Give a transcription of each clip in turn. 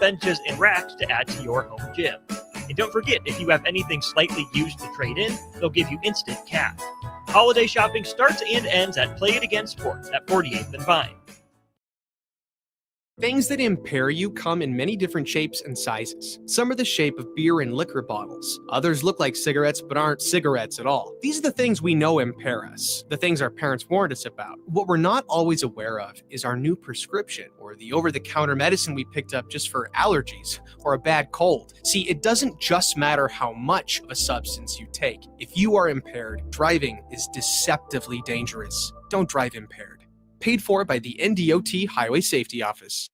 benches, and racks to add to your home gym. And don't forget, if you have anything slightly used to trade in, they'll give you instant cash. Holiday shopping starts and ends at Play It Again Sports at 48th and Vine. Things that impair you come in many different shapes and sizes. Some are the shape of beer and liquor bottles. Others look like cigarettes but aren't cigarettes at all. These are the things we know impair us, the things our parents warned us about. What we're not always aware of is our new prescription, or the over-the-counter medicine we picked up just for allergies or a bad cold. See, it doesn't just matter how much of a substance you take. If you are impaired, driving is deceptively dangerous. Don't drive impaired. Paid for by the NDOT Highway Safety Office.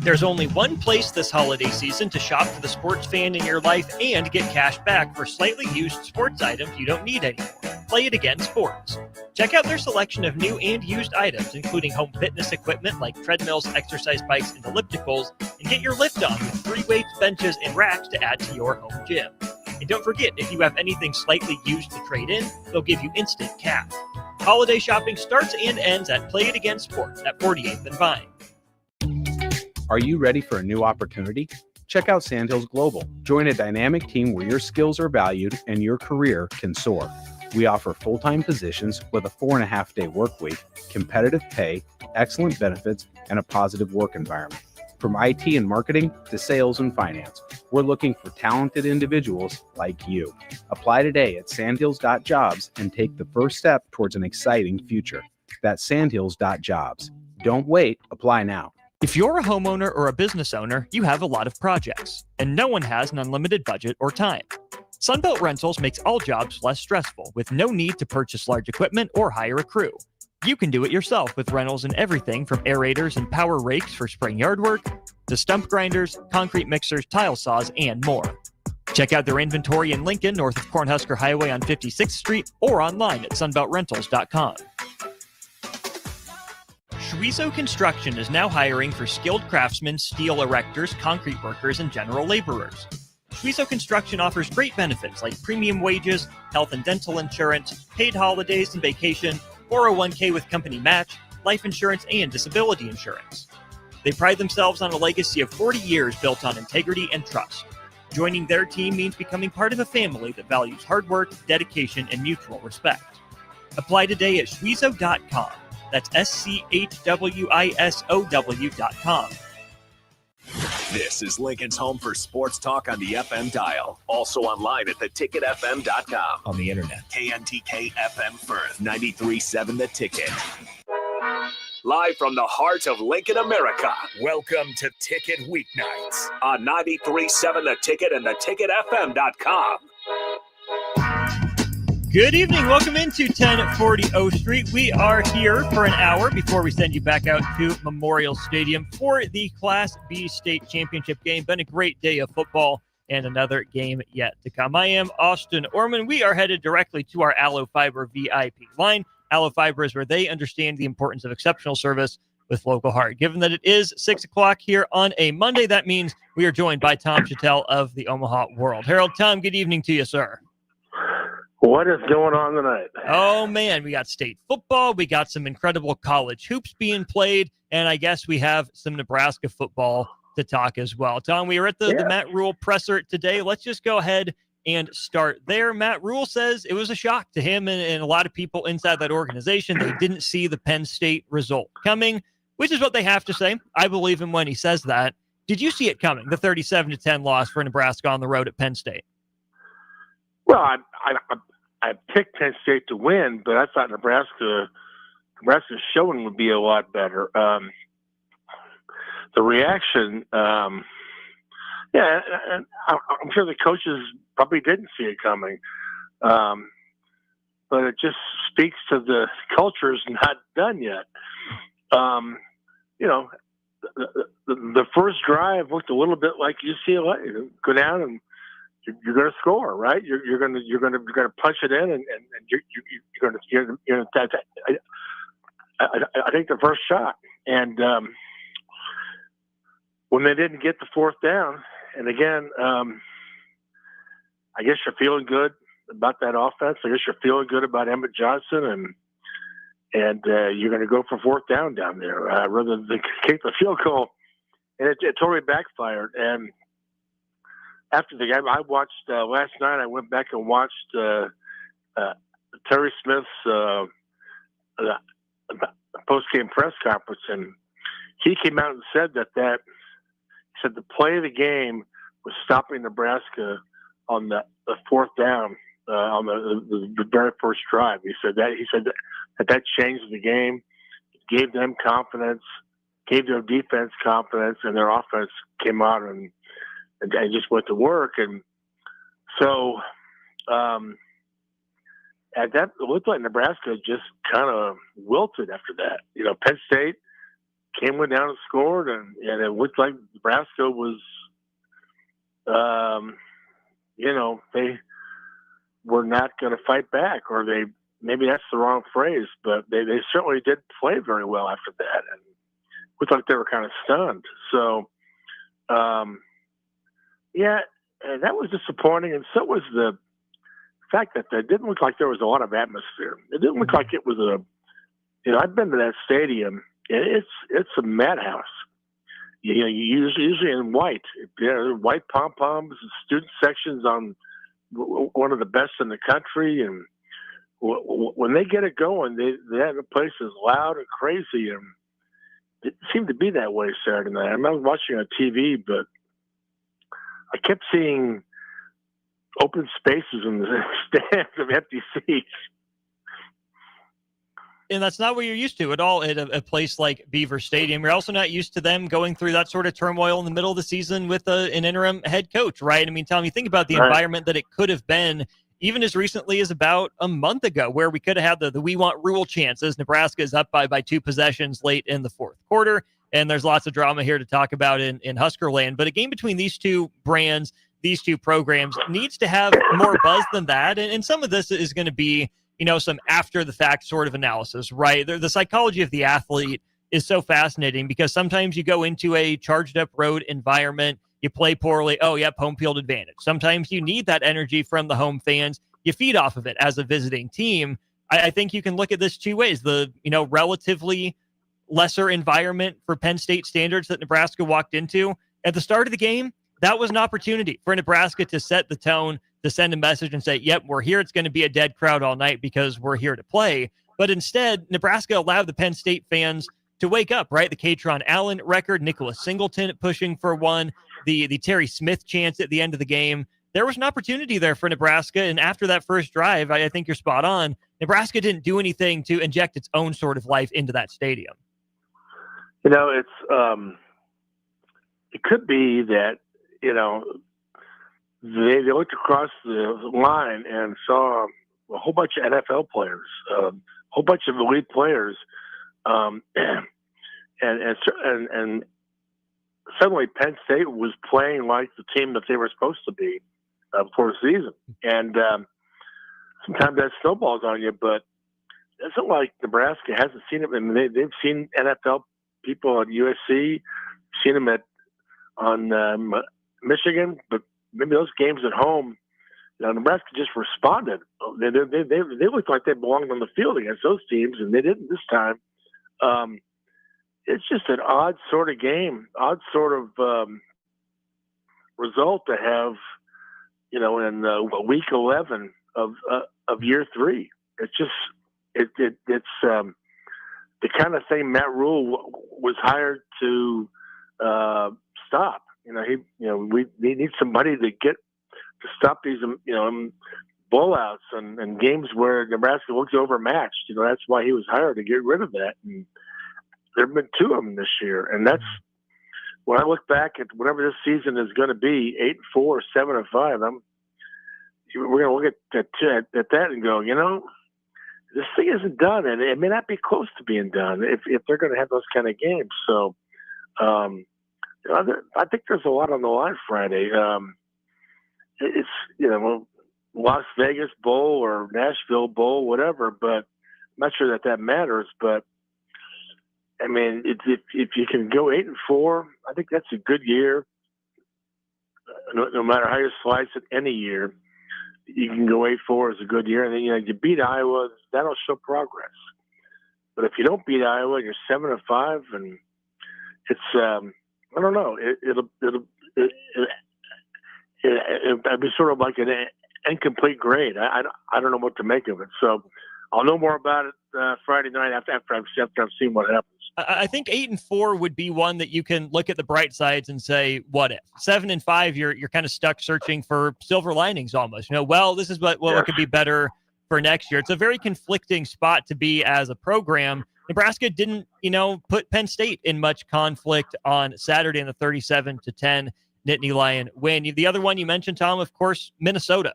There's only one place this holiday season to shop for the sports fan in your life and get cash back for slightly used sports items you don't need anymore. Play It Again Sports. Check out their selection of new and used items, including home fitness equipment like treadmills, exercise bikes, and ellipticals, and get your lift on with 3 weights, benches, and racks to add to your home gym. And don't forget, if you have anything slightly used to trade in, they'll give you instant cash. Holiday shopping starts and ends at Play It Again Sports at 48th and Vine. Are you ready for a new opportunity? Check out Sandhills Global. Join a dynamic team where your skills are valued and your career can soar. We offer full-time positions with a 4.5-day work week, competitive pay, excellent benefits, and a positive work environment. From IT and marketing to sales and finance, we're looking for talented individuals like you. Apply today at sandhills.jobs and take the first step towards an exciting future. That's sandhills.jobs. Don't wait, apply now. If you're a homeowner or a business owner, you have a lot of projects, and no one has an unlimited budget or time. Sunbelt Rentals makes all jobs less stressful with no need to purchase large equipment or hire a crew. You can do it yourself with rentals and everything from aerators and power rakes for spring yard work to stump grinders, concrete mixers, tile saws, and more. Check out their inventory in Lincoln, north of Cornhusker Highway on 56th Street, or online at sunbeltrentals.com. Schweizo Construction is now hiring for skilled craftsmen, steel erectors, concrete workers, and general laborers. Schweizo Construction offers great benefits like premium wages, health and dental insurance, paid holidays and vacation, 401k with company match, life insurance, and disability insurance. They pride themselves on a legacy of 40 years built on integrity and trust. Joining their team means becoming part of a family that values hard work, dedication, and mutual respect. Apply today at schweizo.com. That's SCHWISOW.com. This is Lincoln's home for sports talk on the FM dial. Also online at theticketfm.com. On the internet. KNTK FM Firth, 93.7 The Ticket. Live from the heart of Lincoln, America. Welcome to Ticket Weeknights on 93.7 The Ticket and theticketfm.com. Good evening. Welcome into 1040 O Street. We are here for an hour before we send you back out to Memorial Stadium for the Class B state championship game. Been a great day of football and another game yet to come. I am Austin Oerman. We are headed directly to our Allo Fiber VIP line. Allo Fiber is where they understand the importance of exceptional service with local heart. Given that it is 6 o'clock here on a Monday, that means we are joined by Tom Shatel of the Omaha World Herald. Tom, good evening to you, sir. What is going on tonight? Oh, man, we got state football. We got some incredible college hoops being played. And I guess we have some Nebraska football to talk as well. Tom, we are at the Matt Rule presser today. Let's just go ahead and start there. Matt Rule says it was a shock to him and a lot of people inside that organization. They didn't see the Penn State result coming, which is what they have to say. I believe him when he says that. Did you see it coming, the 37-10 loss for Nebraska on the road at Penn State? Well, I picked Penn State to win, but I thought Nebraska's showing would be a lot better. The reaction, and I'm sure the coaches probably didn't see it coming, but it just speaks to the culture's not done yet. The first drive looked a little bit like UCLA. Go down and you're going to score, right? You're going to punch it in, and you're going to. I think the first shot, and when they didn't get the fourth down, and again, I guess you're feeling good about that offense. I guess you're feeling good about Emmett Johnson, and you're going to go for fourth down there rather than kick the field goal. and it totally backfired. And after the game, I watched last night. I went back and watched Terry Smith's post-game press conference, and he came out and said that he said the play of the game was stopping Nebraska on the fourth down on the very first drive. He said that changed the game, gave them confidence, gave their defense confidence, and their offense came out and just went to work. And so at that, it looked like Nebraska just kind of wilted after that. Penn State went down and scored, and it looked like Nebraska was, they were not going to fight back, or maybe that's the wrong phrase, but they certainly did play very well after that, and it looked like they were kind of stunned. So, and that was disappointing, and so was the fact that it didn't look like there was a lot of atmosphere. It didn't look like it was I've been to that stadium. It's a madhouse. Usually in white. White pom-poms, student sections on one of the best in the country. And when they get it going, the place is loud and crazy. And it seemed to be that way Saturday night. I was watching on TV, but I kept seeing open spaces in the stands of empty seats. And that's not what you're used to at all at a place like Beaver Stadium. You're also not used to them going through that sort of turmoil in the middle of the season with an interim head coach, right? I mean, Tom, you think about the environment that it could have been even as recently as about a month ago, where we could have had the "we want rule" chances. Nebraska is up by 2 possessions late in the fourth quarter, and there's lots of drama here to talk about in Husker land. But a game between these two brands, these two programs, needs to have more buzz than that. And some of this is going to be, some after the fact sort of analysis, right? The psychology of the athlete is so fascinating, because sometimes you go into a charged up road environment, you play poorly. Oh, yep, home field advantage. Sometimes you need that energy from the home fans. You feed off of it as a visiting team. I think you can look at this two ways. The, relatively lesser environment for Penn State standards that Nebraska walked into at the start of the game, that was an opportunity for Nebraska to set the tone, to send a message and say, yep, we're here. It's going to be a dead crowd all night because we're here to play. But instead, Nebraska allowed the Penn State fans to wake up, right? The Katron Allen record, Nicholas Singleton pushing for one, the Terry Smith chance at the end of the game. There was an opportunity there for Nebraska. And after that first drive, I think you're spot on. Nebraska didn't do anything to inject its own sort of life into that stadium. It's it could be that, they looked across the line and saw a whole bunch of NFL players, a whole bunch of elite players, and suddenly Penn State was playing like the team that they were supposed to be before the season. And sometimes that snowballs on you, but it's not like Nebraska hasn't seen it. I mean, they've seen NFL people at USC, seen them on Michigan, but maybe those games at home, Nebraska just responded. They looked like they belonged on the field against those teams, and they didn't this time. It's just an odd sort of game, odd sort of result to have, in week 11 of year 3. It's just it's the kind of thing Matt Rule was hired to stop. We need somebody to stop these, blowouts and games where Nebraska looks overmatched. That's why he was hired, to get rid of that. And there have been 2 of them this year. And that's when I look back at whatever this season is going to be, 8-4, 7-5. We're going to look at that and go, this thing isn't done, and it may not be close to being done if they're going to have those kind of games. So, I think there's a lot on the line Friday. It's Las Vegas Bowl or Nashville Bowl, whatever, but I'm not sure that matters. But I mean, if you can go 8-4, I think that's a good year. No matter how you slice it, any year you can go 8-4 is a good year, and then you beat Iowa, that'll show progress. But if you don't beat Iowa, you're 7-5, and it's I don't know. It'd be sort of like an incomplete grade. I don't know what to make of it. So I'll know more about it Friday night after I've seen what happens. I think 8-4 would be one that you can look at the bright sides and say, what if? 7-5, you're kind of stuck searching for silver linings almost. Well, this is what could be better for next year. It's a very conflicting spot to be as a program. Nebraska didn't, put Penn State in much conflict on Saturday in the 37-10 Nittany Lion win. The other one you mentioned, Tom, of course, Minnesota.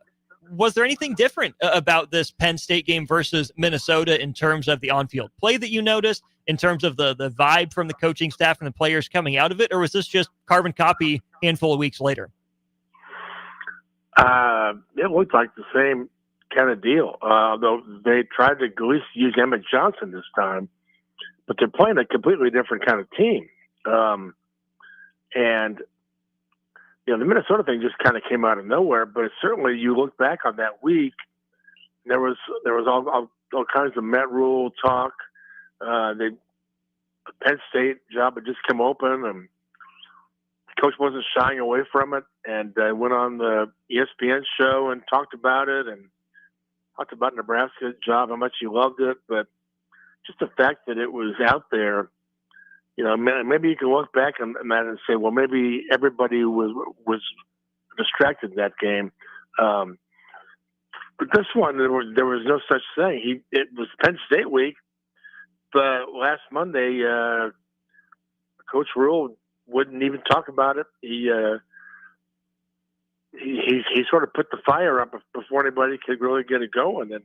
Was there anything different about this Penn State game versus Minnesota in terms of the on-field play that you noticed, in terms of the vibe from the coaching staff and the players coming out of it, or was this just carbon copy handful of weeks later? It looked like the same kind of deal, though they tried to at least use Emmett Johnson this time, but they're playing a completely different kind of team. And the Minnesota thing just kind of came out of nowhere, but certainly you look back on that week, there was all kinds of Matt Rule talk. The Penn State job had just come open, and the coach wasn't shying away from it, and went on the ESPN show and talked about it, and talked about Nebraska's job, how much he loved it, but just the fact that it was out there. Maybe you can look back on that and say, well, maybe everybody was distracted in that game. But this one, there was no such thing. It was Penn State week, but last Monday, Coach Rule wouldn't even talk about it. He sort of put the fire up before anybody could really get it going, and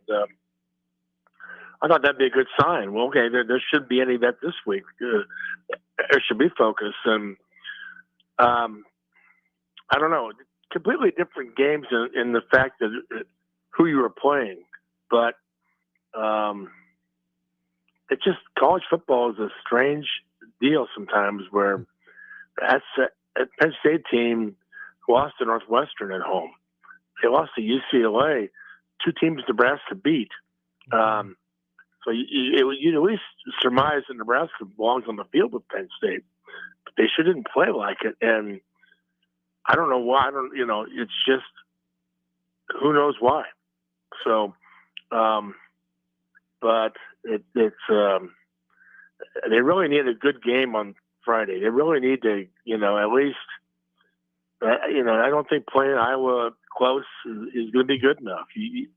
I thought that'd be a good sign. Well, okay, there shouldn't be any of that this week. There should be focus. And I don't know, completely different games in the fact that who you were playing. But it just, college football is a strange deal sometimes, where a Penn State team lost to Northwestern at home. They lost to UCLA, two teams Nebraska beat. So you at least surmise that Nebraska belongs on the field with Penn State, but they sure didn't play like it. And I don't know why. It's just, who knows why. So, but it's they really need a good game on Friday. They really need to, at least, I don't think playing Iowa close is going to be good enough. They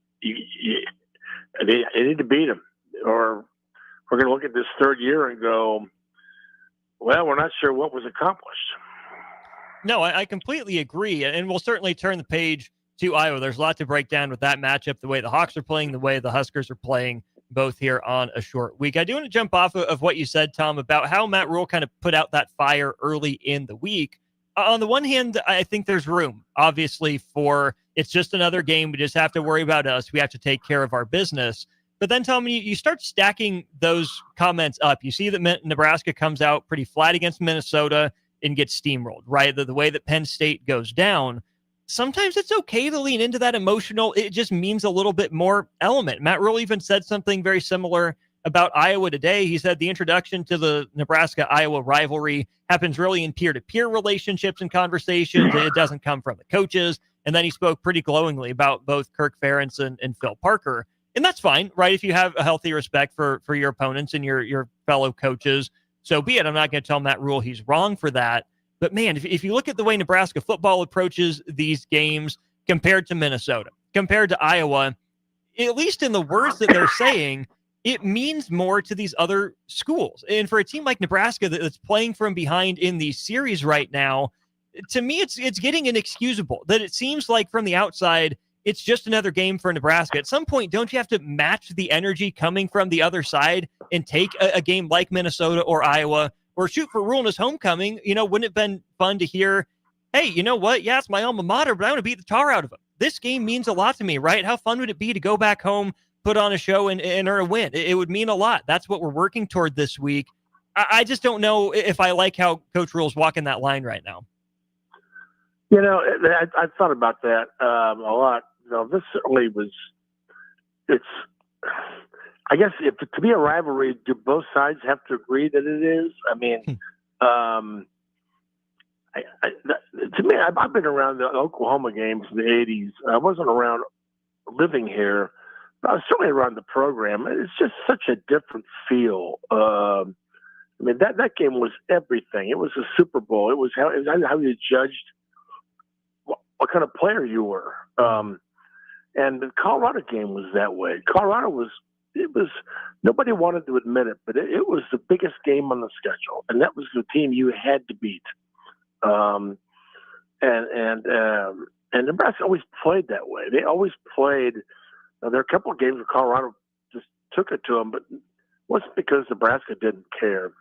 need to beat them. Or we're going to look at this third year and go, well, we're not sure what was accomplished. No, I completely agree. And we'll certainly turn the page to Iowa. There's a lot to break down with that matchup, the way the Hawks are playing, the way the Huskers are playing, both here on a short week. I do want to jump off of what you said, Tom, about how Matt Rule kind of put out that fire early in the week. On the one hand, I think there's room, obviously, for it's just another game. We just have to worry about us. We have to take care of our business. But then, Tom, you start stacking those comments up. You see that Nebraska comes out pretty flat against Minnesota and gets steamrolled, right? The way that Penn State goes down. Sometimes it's okay to lean into that emotional. It just means a little bit more element. Matt Rule even said something very similar about Iowa today. He said the introduction to the Nebraska-Iowa rivalry happens really in peer-to-peer relationships and conversations. It doesn't come from the coaches. And then he spoke pretty glowingly about both Kirk Ferentz and Phil Parker. And that's fine, right? If you have a healthy respect for your opponents and your fellow coaches, so be it. I'm not going to tell Matt Rule he's wrong for that. But, man, if you look at the way Nebraska football approaches these games compared to Minnesota, compared to Iowa, at least in the words that they're saying, it means more to these other schools. And for a team like Nebraska that's playing from behind in these series right now, to me, it's getting inexcusable that it seems like from the outside, it's just another game for Nebraska. At some point, don't you have to match the energy coming from the other side and take a game like Minnesota or Iowa, or shoot for Rule in his homecoming? Wouldn't it have been fun to hear, hey, you know what? Yeah, it's my alma mater, but I want to beat the tar out of them. This game means a lot to me, right? How fun would it be to go back home, put on a show, and earn a win? It would mean a lot. That's what we're working toward this week. I just don't know if I like how Coach Rule's walking that line right now. I thought about that a lot. This certainly was. I guess to be a rivalry, do both sides have to agree that it is? I mean, to me, I've been around the Oklahoma games in the 80s. I wasn't around living here, but I was certainly around the program. It's just such a different feel. I mean, that game was everything. It was a Super Bowl. It was how you judged what kind of player you were. And the Colorado game was that way. Colorado was nobody wanted to admit it, but it was the biggest game on the schedule, and that was the team you had to beat. And Nebraska always played that way. They always played. There are a couple of games where Colorado just took it to them, but it wasn't because Nebraska didn't care.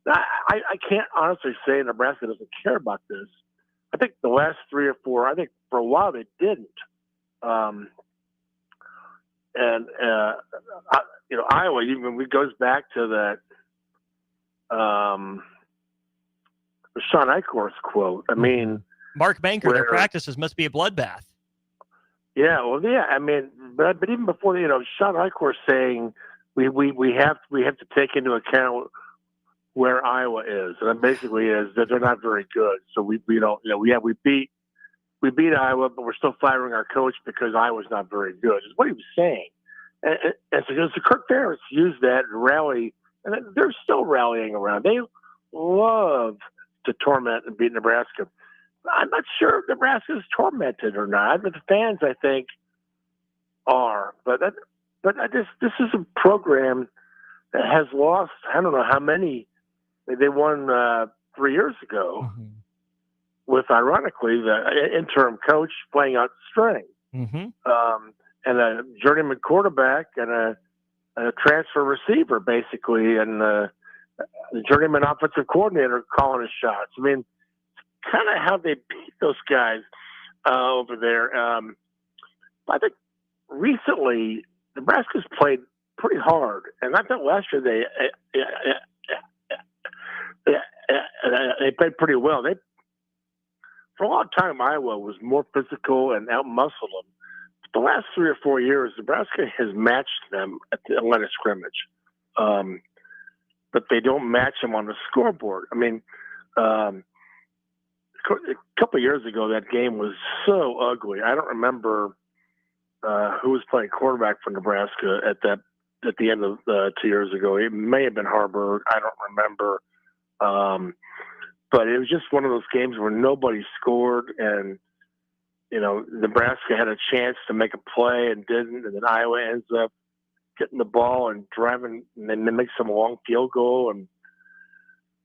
I can't honestly say Nebraska doesn't care about this. I think the last 3 or 4, I think for a while they didn't. Iowa, even it goes back to that Sean Eichhorst quote. I mean, Mark Banker, their practices must be a bloodbath. Yeah, well, yeah. I mean, but even before, Sean Eichhorst saying we have to take into account where Iowa is, and that basically is that they're not very good. So we beat Iowa, but we're still firing our coach because Iowa's not very good. Is what he was saying. And so Kirk Ferentz used that and rally, and they're still rallying around. They love to torment and beat Nebraska. I'm not sure if Nebraska's tormented or not, but the fans, I think, are. But this is a program that has lost, I don't know how many. They won 3 years ago with, ironically, the interim coach playing out string. And a journeyman quarterback and a transfer receiver, basically, and the journeyman offensive coordinator calling his shots. I mean, kind of how they beat those guys over there. I think recently Nebraska's played pretty hard, and I thought last year they played pretty well. For a long time, Iowa was more physical and out-muscled them. The last 3 or 4 years, Nebraska has matched them at the line of scrimmage, but they don't match them on the scoreboard. I mean, a couple of years ago, that game was so ugly. I don't remember who was playing quarterback for Nebraska at the end of 2 years ago. It may have been Harburg. I don't remember. But it was just one of those games where nobody scored, and Nebraska had a chance to make a play and didn't, and then Iowa ends up getting the ball and driving, and then they make some long field goal. And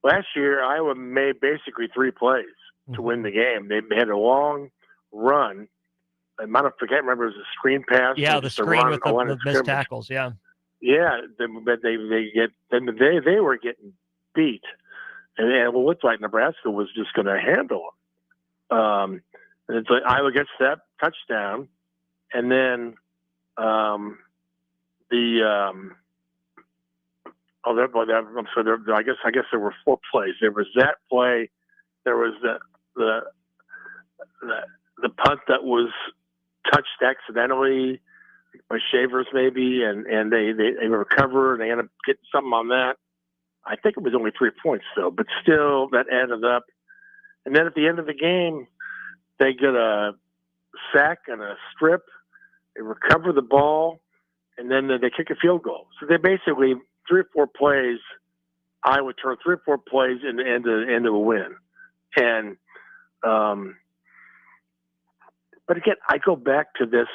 last year, Iowa made basically 3 plays to win the game. They had a long run. I can't remember, it was a screen pass. Yeah, the screen with the missed tackles. Yeah. Yeah, but they were getting beat, and it looked like Nebraska was just going to handle them. And it's like Iowa gets that touchdown, and then I guess there were 4 plays. There was that play. There was the punt that was touched accidentally by Shavers maybe, and they recover and they end up getting something on that. I think it was only 3 points though, but still that added up. And then at the end of the game, they get a sack and a strip. They recover the ball, and then they kick a field goal. So they basically 3 or 4 plays. Iowa turned 3 or 4 plays into a win. And but again, I go back to this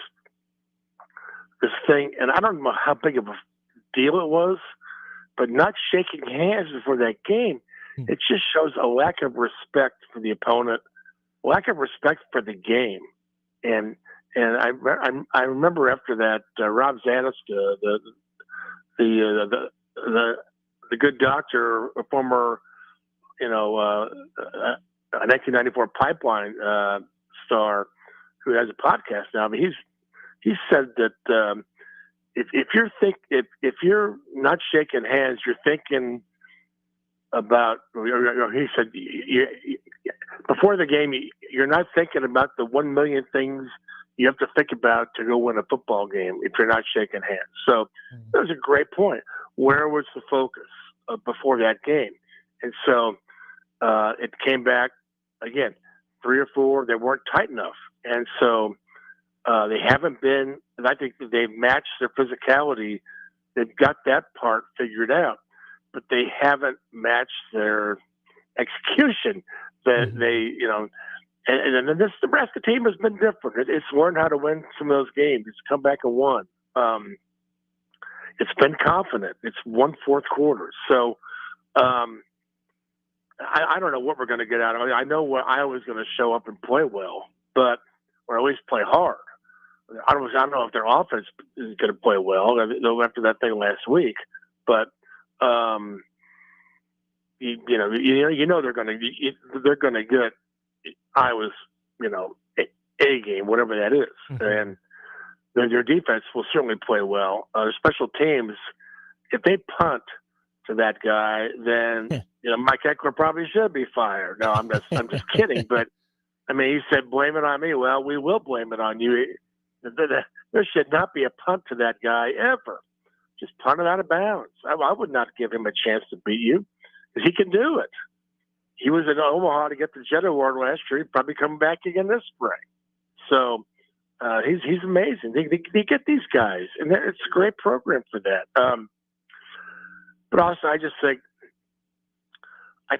thing, and I don't know how big of a deal it was, but not shaking hands before that game, it just shows a lack of respect for the opponent, lack of respect for the game. And I remember after that, Rob Zanis, the good doctor, a former, 1994 Pipeline star who has a podcast now, but he said that if you're not shaking hands, you're thinking about. He said before the game, you're not thinking about the 1 million things you have to think about to go win a football game if you're not shaking hands. So that was a great point. Where was the focus before that game? And so it came back again, 3 or 4, they weren't tight enough. And so they haven't been, and I think that they've matched their physicality. They've got that part figured out, but they haven't matched their execution. That they, and this Nebraska team has been different. It's learned how to win some of those games. It's come back and won. It's been confident. It's won fourth quarter. So I don't know what we're going to get out of it. I know what Iowa's going to show up and play well, but or at least play hard. I don't know if their offense is going to play well after that thing last week, but you know they're going to get Iowa's A game, whatever that is, and their defense will certainly play well. Special teams, if they punt to that guy, then Mike Eckler probably should be fired. No, I'm just kidding, but I mean, he said, blame it on me. Well, we will blame it on you. There should not be a punt to that guy ever. Just punt it out of bounds. I would not give him a chance to beat you because he can do it. He was in Omaha to get the Jet Award last year. He's probably coming back again this spring. So he's amazing. They get these guys, and it's a great program for that. But also, I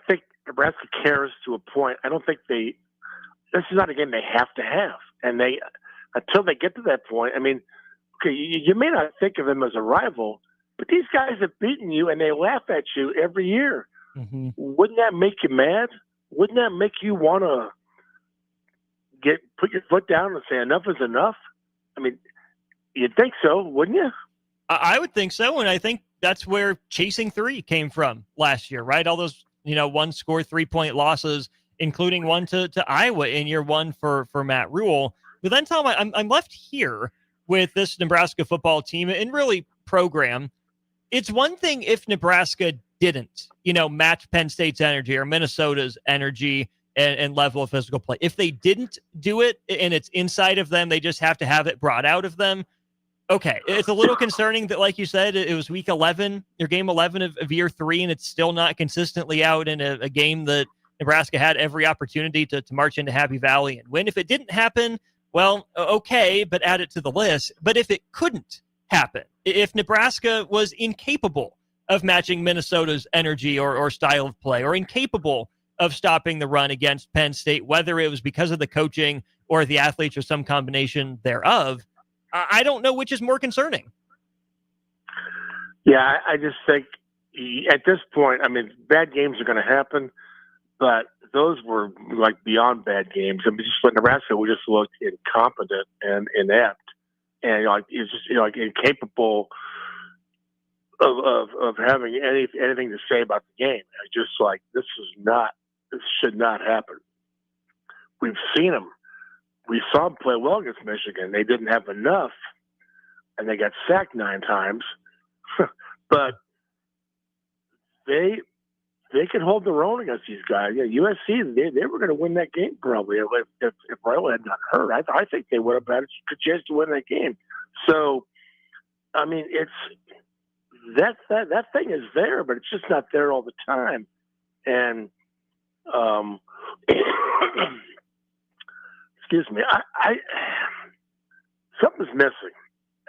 think Nebraska cares to a point. I don't think this is not a game they have to have. And until they get to that point, I mean, okay, you may not think of them as a rival, but these guys have beaten you and they laugh at you every year. Mm-hmm. Wouldn't that make you mad? Wouldn't that make you want to put your foot down and say enough is enough? I mean, you'd think so, wouldn't you? I would think so, and I think that's where chasing 3 came from last year, right? All those, one-score 3-point losses, including one to Iowa in year 1 for Matt Rule. But then, Tom, I'm left here with this Nebraska football team and really program. It's one thing if Nebraska didn't, match Penn State's energy or Minnesota's energy and level of physical play. If they didn't do it and it's inside of them, they just have to have it brought out of them. Okay, it's a little concerning that, like you said, it was week 11 or game 11 of year 3, and it's still not consistently out in a game that Nebraska had every opportunity to march into Happy Valley and win. If it didn't happen, well, okay, but add it to the list. But if it couldn't happen, if Nebraska was incapable of matching Minnesota's energy or style of play, or incapable of stopping the run against Penn State, whether it was because of the coaching or the athletes or some combination thereof, I don't know which is more concerning. Yeah, I just think at this point, I mean, bad games are going to happen, but those were like beyond bad games. I mean, just like Nebraska, we just looked incompetent and inept, and it's just incapable of having anything to say about the game. Just like this should not happen. We've seen them. We saw them play well against Michigan. They didn't have enough, and they got sacked 9 times. But they can hold their own against these guys. Yeah, USC, they were going to win that game probably if Riley had not hurt. I think they would have had a good chance to win that game. So, I mean, it's that thing is there, but it's just not there all the time. And excuse me, I something's missing,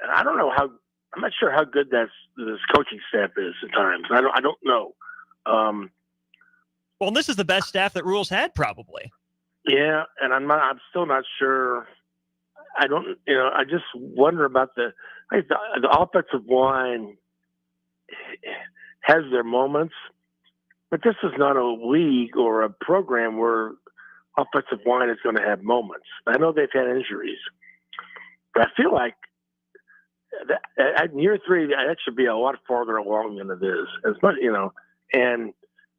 and I don't know how. I'm not sure how good this coaching staff is at times. I don't know. Well, this is the best staff that Rule's had, probably. Yeah, and I'm still not sure. I don't. I just wonder about the offensive line has their moments, but this is not a league or a program where offensive line is going to have moments. I know they've had injuries, but I feel like at year 3, that should be a lot farther along than it is. As much, and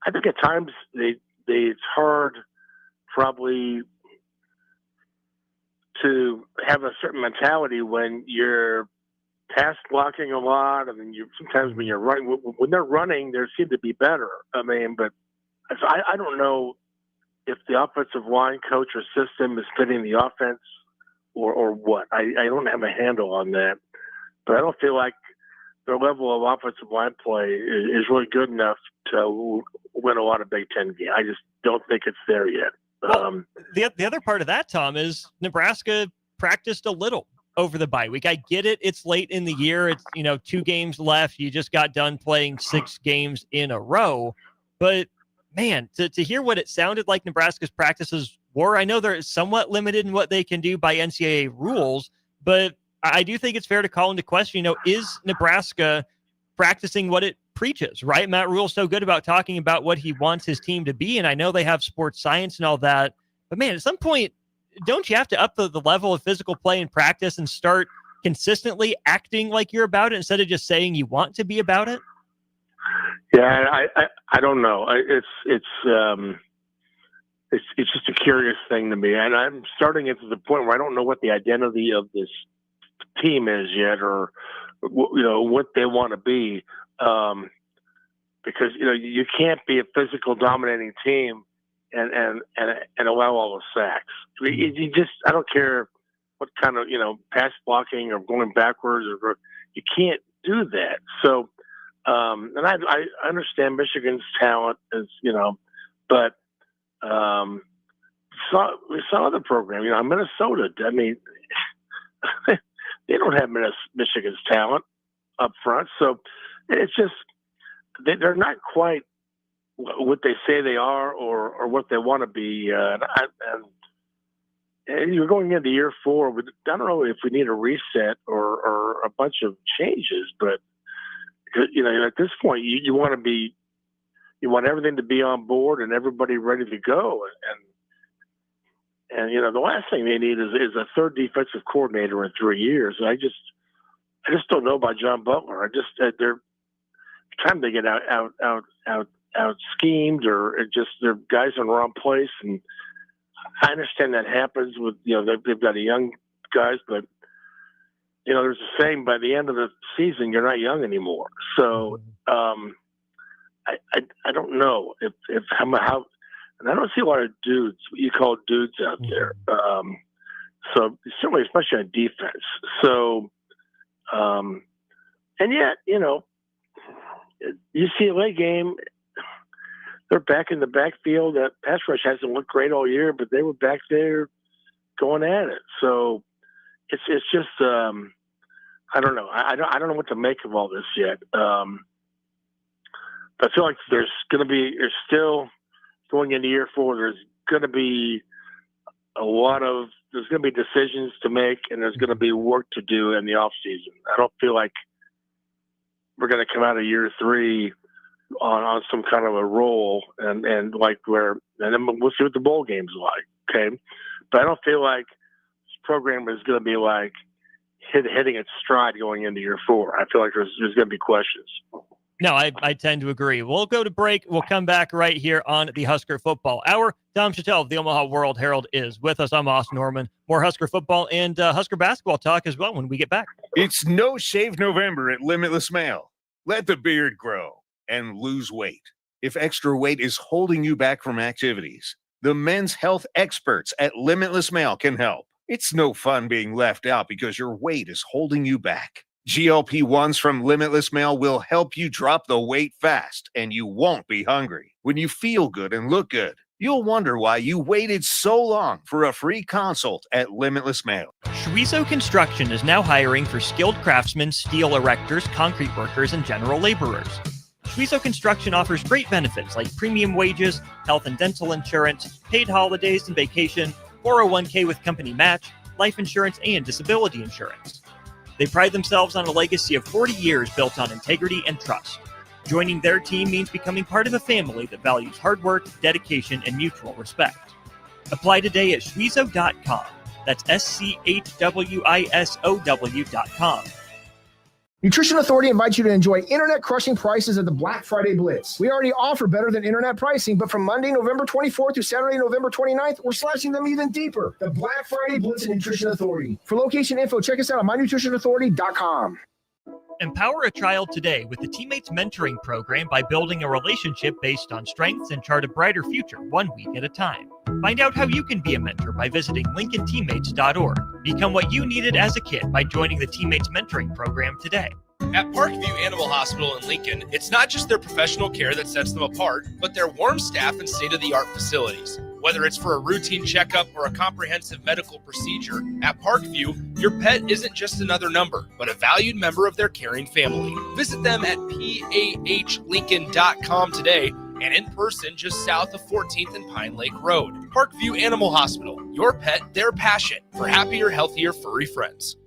I think at times it's hard probably to have a certain mentality when you're pass blocking a lot, and then sometimes when you're running, when they're running, they seem to be better. I mean, but I don't know if the offensive line coach or system is fitting the offense or what. I don't have a handle on that, but I don't feel like their level of offensive line play is really good enough to win a lot of Big Ten games. I just don't think it's there yet. Well, the other part of that, Tom, is Nebraska practiced a little over the bye week. I get it. It's late in the year. It's, 2 games left. You just got done playing 6 games in a row. But, man, to hear what it sounded like Nebraska's practices were, I know they're somewhat limited in what they can do by NCAA rules, but I do think it's fair to call into question, is Nebraska practicing what it preaches, right? Matt Rule's so good about talking about what he wants his team to be, and I know they have sports science and all that, but man, at some point, don't you have to up the level of physical play and practice and start consistently acting like you're about it instead of just saying you want to be about it? Yeah, I don't know. It's just a curious thing to me, and I'm starting it to the point where I don't know what the identity of this team is yet, or what they want to be, because you can't be a physical dominating team and allow all the sacks. You just, I don't care what kind of pass blocking or going backwards, or you can't do that. So, and I understand Michigan's talent is but we saw other program. Minnesota. I mean, they don't have Michigan's talent up front, so it's just they're not quite what they say they are, or what they want to be. And you're going into year 4. But I don't know if we need a reset or a bunch of changes, but at this point, you want everything to be on board and everybody ready to go. And the last thing they need is a third defensive coordinator in 3 years. And I just don't know about John Butler. They're time they get out schemed, or just their guys in the wrong place. And I understand that happens with they've got a young guys, but there's a saying, by the end of the season you're not young anymore. So I don't know if how. And I don't see a lot of dudes, what you call dudes out there. So certainly, especially on defense. So, and yet, UCLA game, they're back in the backfield. That pass rush hasn't looked great all year, but they were back there going at it. So it's just, I don't know. I don't know what to make of all this yet. I feel like there's still, going into year 4, there's going to be decisions to make, and there's going to be work to do in the off season. I don't feel like we're going to come out of year 3 on some kind of a roll and then we'll see what the bowl game's like. Okay. But I don't feel like this program is going to be like hitting its stride going into year 4. I feel like there's going to be questions. No, I tend to agree. We'll go to break. We'll come back right here on the Husker Football Hour. Tom Shatel of the Omaha World Herald is with us. I'm Austin Oerman. More Husker football and Husker basketball talk as well when we get back. It's No Shave November at Limitless Male. Let the beard grow and lose weight. If extra weight is holding you back from activities, the men's health experts at Limitless Male can help. It's no fun being left out because your weight is holding you back. GLP-1s from Limitless Male will help you drop the weight fast, and you won't be hungry. When you feel good and look good, you'll wonder why you waited so long for a free consult at Limitless Male. Suizo Construction is now hiring for skilled craftsmen, steel erectors, concrete workers, and general laborers. Suizo Construction offers great benefits like premium wages, health and dental insurance, paid holidays and vacation, 401k with company match, life insurance, and disability insurance. They pride themselves on a legacy of 40 years built on integrity and trust. Joining their team means becoming part of a family that values hard work, dedication, and mutual respect. Apply today at Suizo.com. That's SCHWISOW.com. Nutrition Authority invites you to enjoy internet-crushing prices at the Black Friday Blitz. We already offer better than internet pricing, but from Monday, November 24th through Saturday, November 29th, we're slashing them even deeper. The Black Friday Blitz at Nutrition Authority. For location info, check us out at mynutritionauthority.com. Empower a child today with the Teammates Mentoring Program by building a relationship based on strengths and chart a brighter future, 1 week at a time. Find out how you can be a mentor by visiting LincolnTeammates.org. Become what you needed as a kid by joining the Teammates Mentoring Program today. At Parkview Animal Hospital in Lincoln, it's not just their professional care that sets them apart, but their warm staff and state-of-the-art facilities. Whether it's for a routine checkup or a comprehensive medical procedure, at Parkview, your pet isn't just another number, but a valued member of their caring family. Visit them at PAHLincoln.com today and in person just south of 14th and Pine Lake Road. Parkview Animal Hospital. Your pet, their passion for happier, healthier, furry friends.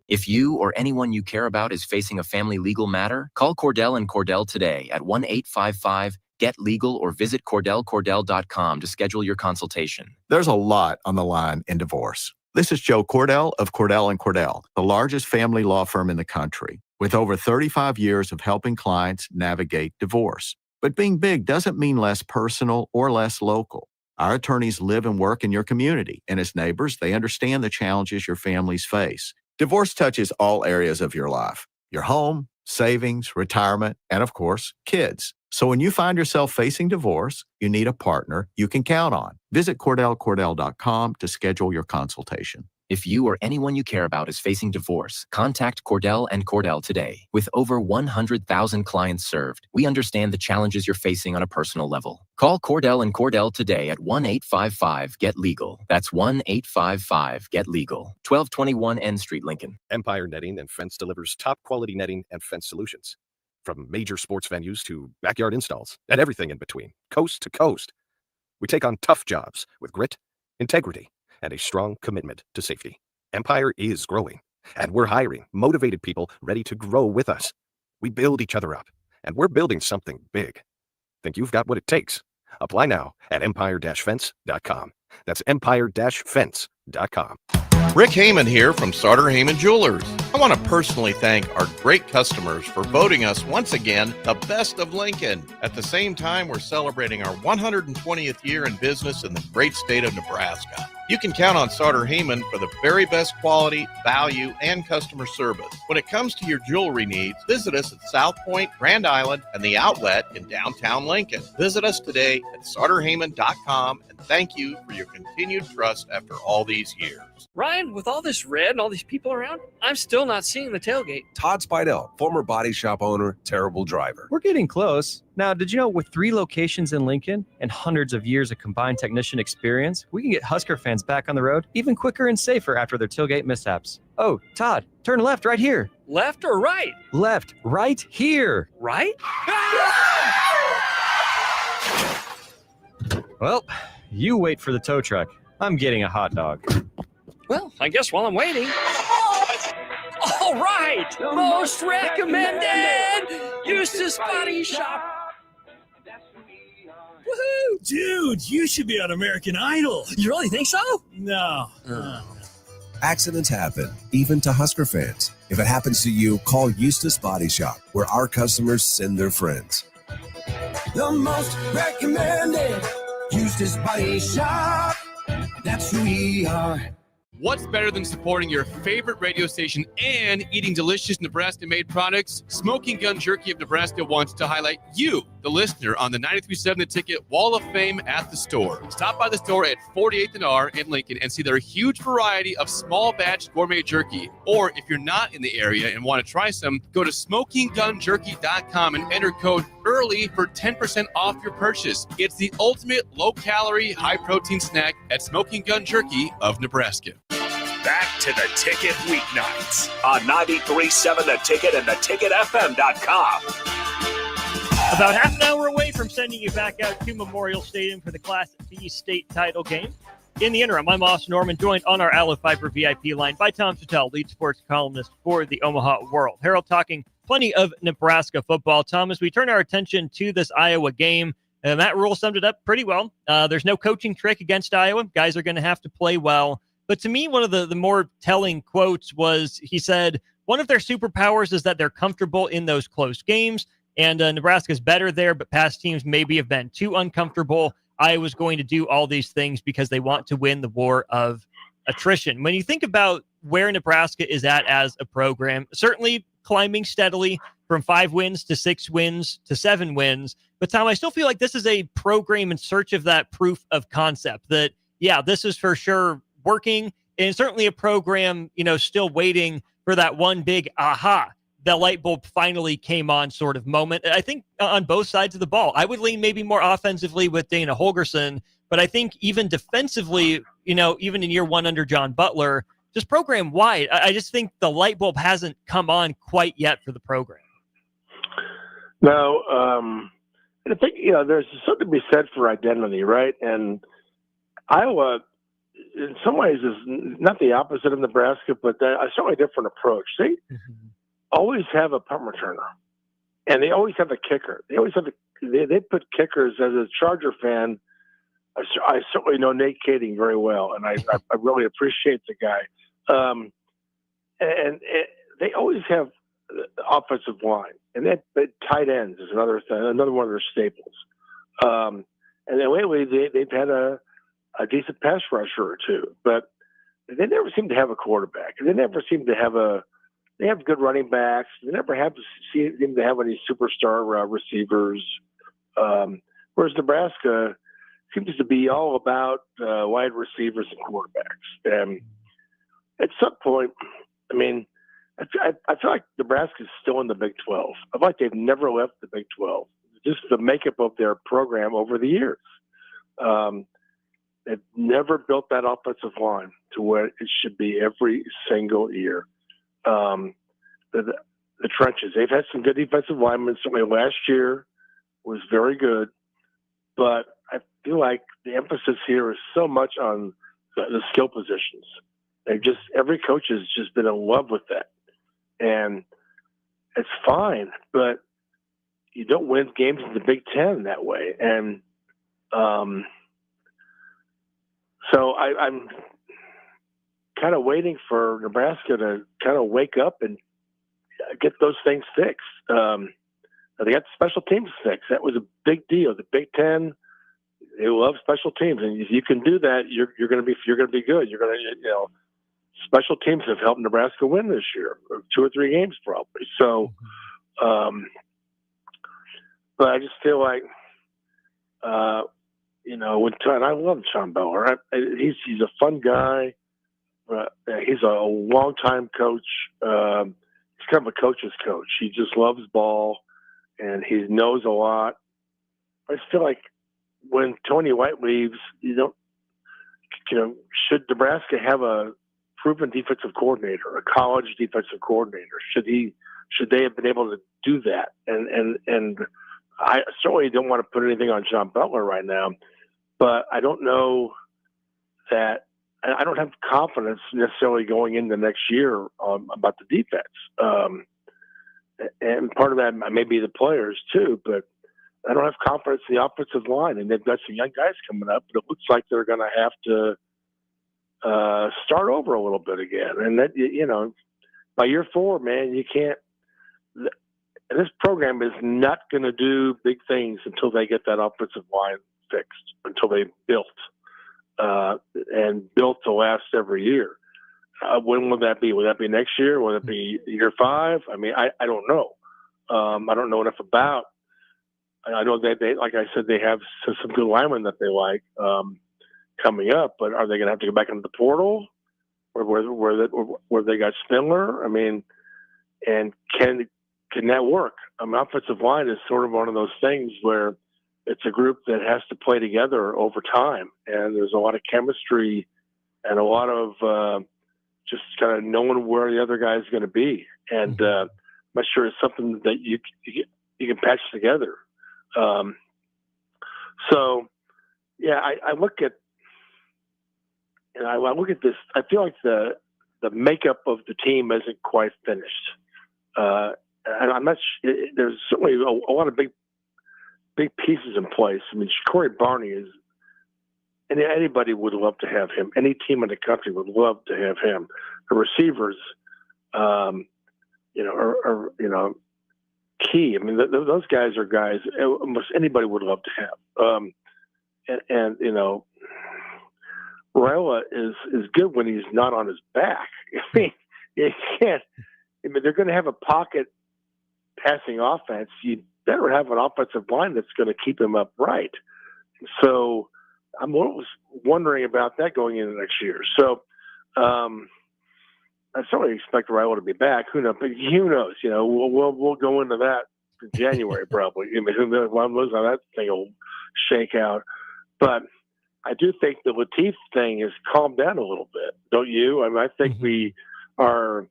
If you or anyone you care about is facing a family legal matter, call Cordell and Cordell today at 1-855-GET-LEGAL or visit CordellCordell.com to schedule your consultation. There's a lot on the line in divorce. This is Joe Cordell of Cordell & Cordell, the largest family law firm in the country, with over 35 years of helping clients navigate divorce. But being big doesn't mean less personal or less local. Our attorneys live and work in your community, and as neighbors, they understand the challenges your families face. Divorce touches all areas of your life: your home, savings, retirement, and of course, kids. So when you find yourself facing divorce, you need a partner you can count on. Visit CordellCordell.com to schedule your consultation. If you or anyone you care about is facing divorce, contact Cordell and Cordell today. With over 100,000 clients served, we understand the challenges you're facing on a personal level. Call Cordell and Cordell today at 1-855-GET-LEGAL. That's 1-855-GET-LEGAL. 1221 N Street, Lincoln. Empire Netting and Fence delivers top-quality netting and fence solutions. From major sports venues to backyard installs and everything in between, coast to coast. We take on tough jobs with grit, integrity, and a strong commitment to safety. Empire is growing, and we're hiring motivated people ready to grow with us. We build each other up, and we're building something big. Think you've got what it takes? Apply now at empire-fence.com. That's empire-fence.com. Rick Heyman here from Sartor Heyman Jewelers. I want to personally thank our great customers for voting us once again the best of Lincoln. At the same time, we're celebrating our 120th year in business in the great state of Nebraska. You can count on Sartor Heyman for the very best quality, value, and customer service. When it comes to your jewelry needs, visit us at South Point, Grand Island, and the Outlet in downtown Lincoln. Visit us today at SartorHeyman.com, and thank you for your continued trust after all these years. Ryan, with all this red and all these people around, I'm still not seeing the tailgate. Todd Spidell, former body shop owner, terrible driver. We're getting close. Now, did you know with 3 locations in Lincoln and hundreds of years of combined technician experience, we can get Husker fans back on the road even quicker and safer after their tailgate mishaps? Oh, Todd, turn left right here. Left or right? Left, right here. Right? Well, you wait for the tow truck. I'm getting a hot dog. Well, I guess while I'm waiting. All right! Most recommended! Eustace Body Shop. Woohoo! Dude, you should be on American Idol. You really think so? No. Accidents happen, even to Husker fans. If it happens to you, call Eustace Body Shop, where our customers send their friends. The most recommended Eustace Body Shop. That's who we are. What's better than supporting your favorite radio station and eating delicious Nebraska-made products? Smoking Gun Jerky of Nebraska wants to highlight you, the listener, on the 93.7 The Ticket Wall of Fame at the store. Stop by the store at 48th and R in Lincoln and see their huge variety of small batch gourmet jerky. Or if you're not in the area and want to try some, go to smokinggunjerky.com and enter code EARLY for 10% off your purchase. It's the ultimate low-calorie, high-protein snack at Smoking Gun Jerky of Nebraska. Back to the Ticket weeknights on 93.7 The Ticket and theticketfm.com. About half an hour away from sending you back out to Memorial Stadium for the Class B state title game. In the interim, I'm Austin Oerman, joined on our Aloe Fiber VIP line by Tom Shatel, lead sports columnist for the Omaha World. Harold talking plenty of Nebraska football. Tom, as we turn our attention to this Iowa game, Matt Rule summed it up pretty well. There's no coaching trick against Iowa. Guys are going to have to play well. But to me, one of the more telling quotes was, he said, one of their superpowers is that they're comfortable in those close games, and Nebraska's better there, but past teams maybe have been too uncomfortable. Iowa's going to do all these things because they want to win the war of attrition. When you think about where Nebraska is at as a program, certainly climbing steadily from 5 wins to 6 wins to 7 wins. But Tom, I still feel like this is a program in search of that proof of concept that, yeah, this is for sure working, and certainly a program, still waiting for that one big aha, the light bulb finally came on sort of moment. I think on both sides of the ball, I would lean maybe more offensively with Dana Holgerson, But I think even defensively, even in year one under John Butler, just program wide, I just think the light bulb hasn't come on quite yet for the program. No, I think, there's something to be said for identity, right? And Iowa, in some ways, is not the opposite of Nebraska, but a certainly different approach. They always have a punt returner, and they always have a kicker. They always have they put kickers. As a Charger fan, I certainly know Nate Kading very well, and I really appreciate the guy. And they always have the offensive line, and that tight ends is another one of their staples. And then lately they've had a decent pass rusher or two, but they never seem to have a quarterback. They never seem to have they have good running backs. They never seem to have any superstar receivers. Whereas Nebraska seems to be all about wide receivers and quarterbacks. And at some point, I mean, I feel like Nebraska is still in the Big 12. I feel like they've never left the Big 12. Just the makeup of their program over the years. They've never built that offensive line to where it should be every single year. The trenches. They've had some good defensive linemen. Certainly last year was very good, but I feel like the emphasis here is so much on the skill positions. Every coach has just been in love with that. And it's fine, but you don't win games in the Big Ten that way. And so I'm kind of waiting for Nebraska to kind of wake up and get those things fixed. They got the special teams fixed. That was a big deal. The Big Ten, they love special teams, and if you can do that, you're going to be good. You're going to, special teams have helped Nebraska win this year, 2 or 3 games probably. So, but I just feel like, and I love John Butler. He's a fun guy. He's a long-time coach. He's kind of a coach's coach. He just loves ball, and he knows a lot. I just feel like when Tony White leaves, should Nebraska have a proven defensive coordinator, a college defensive coordinator? Should they have been able to do that? And I certainly don't want to put anything on John Butler right now, but I don't know that I don't have confidence necessarily going into next year about the defense. And part of that may be the players too, but I don't have confidence in the offensive line, and they've got some young guys coming up, but it looks like they're going to have to start over a little bit again. And that, by year 4, man, you can't, this program is not going to do big things until they get that offensive line fixed, until they built to last every year. When will that be? Will that be next year? Will it be year 5? I mean, I don't know. I don't know enough about. I know they like I said, they have some good linemen that they like coming up, but are they going to have to go back into the portal where they got Spindler? I mean, and can that work? Offensive line is sort of one of those things where it's a group that has to play together over time, and there's a lot of chemistry and a lot of just kind of knowing where the other guy is going to be. And I'm not sure it's something that you can patch together. So, yeah, I look at this. I feel like the makeup of the team isn't quite finished. And I'm not. There's certainly a lot of big pieces in place. I mean, Corey Barney is, and anybody would love to have him. Any team in the country would love to have him. The receivers, are key. I mean, those guys are guys almost anybody would love to have. And Raiola is good when he's not on his back. I mean, you can't. I mean, they're going to have a pocket passing offense. You better have an offensive line that's going to keep him upright. So I'm wondering about that going into next year. So I certainly expect Raiola to be back. Who knows? But who knows? We'll go into that in January probably. I mean, who knows how that thing will shake out. But I do think the Latif thing has calmed down a little bit, don't you? I mean, I think we are.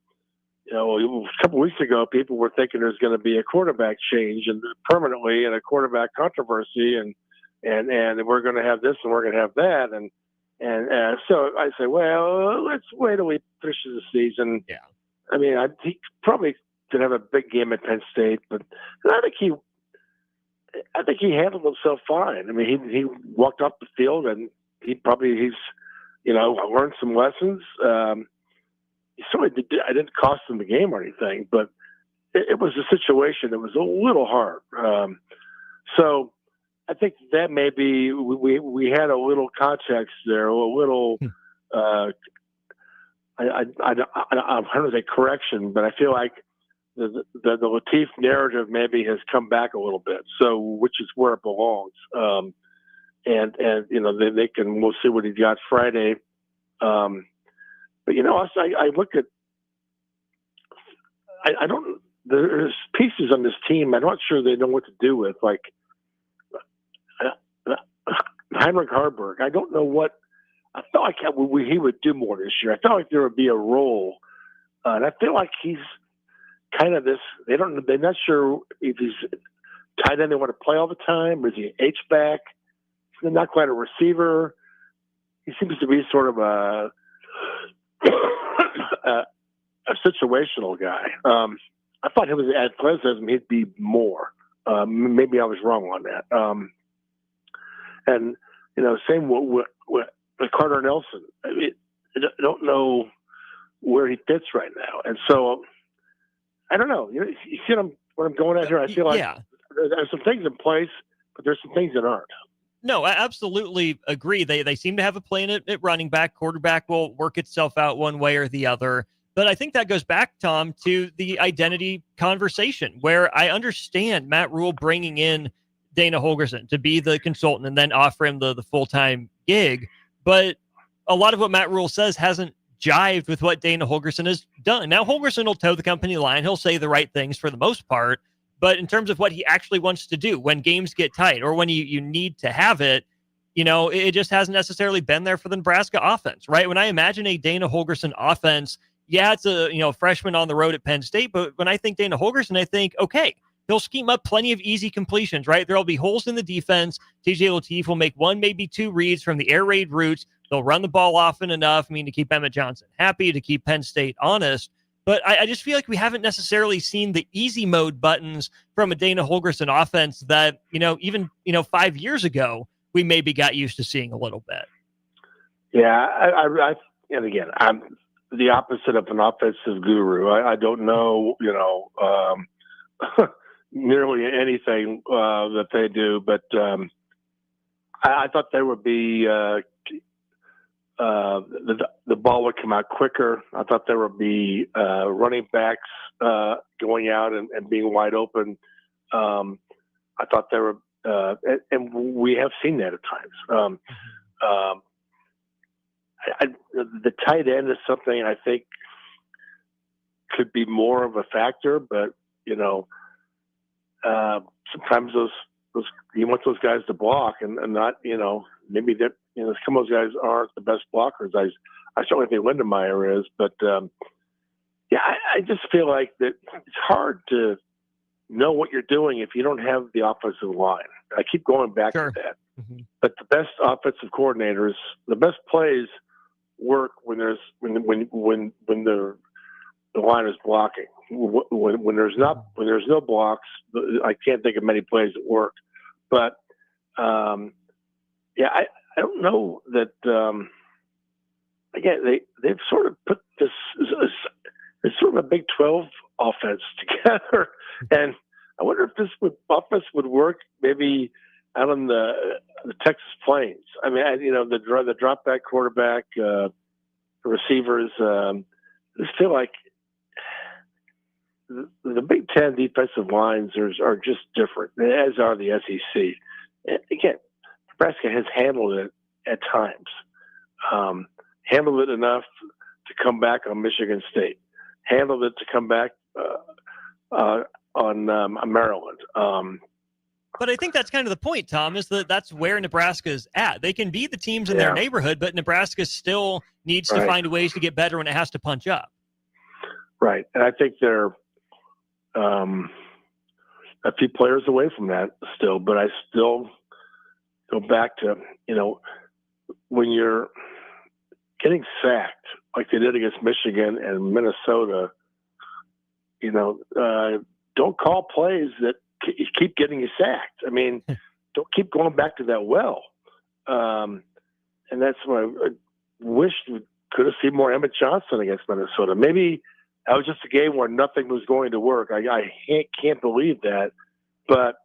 A couple weeks ago, people were thinking there's going to be a quarterback change and permanently, and a quarterback controversy, and we're going to have this and we're going to have that, and so I say, well, let's wait till we finish the season. Yeah. I mean, he probably could have a big game at Penn State, but I think he handled himself fine. I mean, he walked off the field and he's learned some lessons. He certainly I didn't cost him the game or anything, but it was a situation that was a little hard. So I think that maybe we had a little context there, a little. I don't know the correction, but I feel like the Latif narrative maybe has come back a little bit. So which is where it belongs. And we'll see what he got Friday. But I look at. I don't. There's pieces on this team I'm not sure they know what to do with. Like Heinrich Harburg, I don't know what. I felt like he would do more this year. I felt like there would be a role, and I feel like he's kind of this. They're not sure if he's tight end they want to play all the time, or is he an H-back? He's not quite a receiver. He seems to be sort of a situational guy. I thought he was athleticism. He'd be more. Maybe I was wrong on that. And same with Carter Nelson. I don't know where he fits right now, and so I don't know. You see what I'm going at here? I feel like there's some things in place, but there's some things that aren't. No, I absolutely agree. They seem to have a plan at running back. Quarterback will work itself out one way or the other. But I think that goes back, Tom, to the identity conversation, where I understand Matt Rule bringing in Dana Holgorsen to be the consultant and then offer him the full-time gig. But a lot of what Matt Rule says hasn't jived with what Dana Holgorsen has done. Now, Holgorsen will toe the company line. He'll say the right things for the most part. But in terms of what he actually wants to do when games get tight or when you need to have it, it just hasn't necessarily been there for the Nebraska offense, right? When I imagine a Dana Holgorsen offense, it's a freshman on the road at Penn State. But when I think Dana Holgorsen, I think, okay, he'll scheme up plenty of easy completions, right? There'll be holes in the defense. TJ Latif will make one, maybe two reads from the air raid routes. They'll run the ball often enough, to keep Emmett Johnson happy, to keep Penn State honest. But I just feel like we haven't necessarily seen the easy mode buttons from a Dana Holgorsen offense that, even 5 years ago, we maybe got used to seeing a little bit. Yeah. And again, I'm the opposite of an offensive guru. I don't know, nearly anything that they do, but I thought there would be the ball would come out quicker. I thought there would be running backs going out and being wide open. I thought there were, and we have seen that at times. The tight end is something I think could be more of a factor, but sometimes those you want those guys to block and not maybe that some of those guys aren't the best blockers. I certainly think Lindenmeyer is, but I just feel like that it's hard to know what you're doing if you don't have the offensive line. I keep going back to that. Mm-hmm. But the best offensive coordinators, the best plays work when the line is blocking. When there's no blocks, I can't think of many plays that work. But I don't know that. Again, they've sort of put this. It's sort of a Big 12 offense together, and I wonder if this offense would work maybe out on the Texas Plains. I mean, the drop back quarterback, the receivers. I just feel like the Big Ten defensive lines are just different, as are the SEC. And again, Nebraska has handled it at times. Handled it enough to come back on Michigan State. Handled it to come back on Maryland. But I think that's kind of the point, Tom, is that that's where Nebraska's at. They can be the teams in their neighborhood, but Nebraska still needs to find ways to get better when it has to punch up. Right. And I think they're a few players away from that still, but I still go back to, when you're getting sacked like they did against Michigan and Minnesota, don't call plays that keep getting you sacked. I mean, don't keep going back to that well. And that's what I wish we could have seen more Emmett Johnson against Minnesota. Maybe that was just a game where nothing was going to work. I can't believe that. But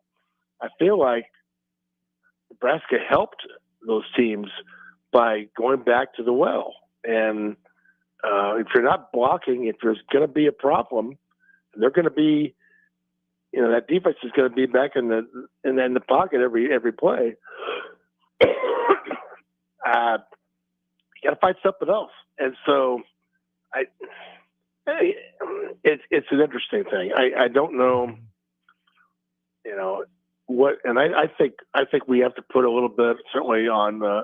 I feel like Nebraska helped those teams by going back to the well. And if you're not blocking, if there's going to be a problem, they're going to be, that defense is going to be back in the pocket every play. You got to fight something else. And so it's an interesting thing. I don't know, what, and I think we have to put a little bit certainly on the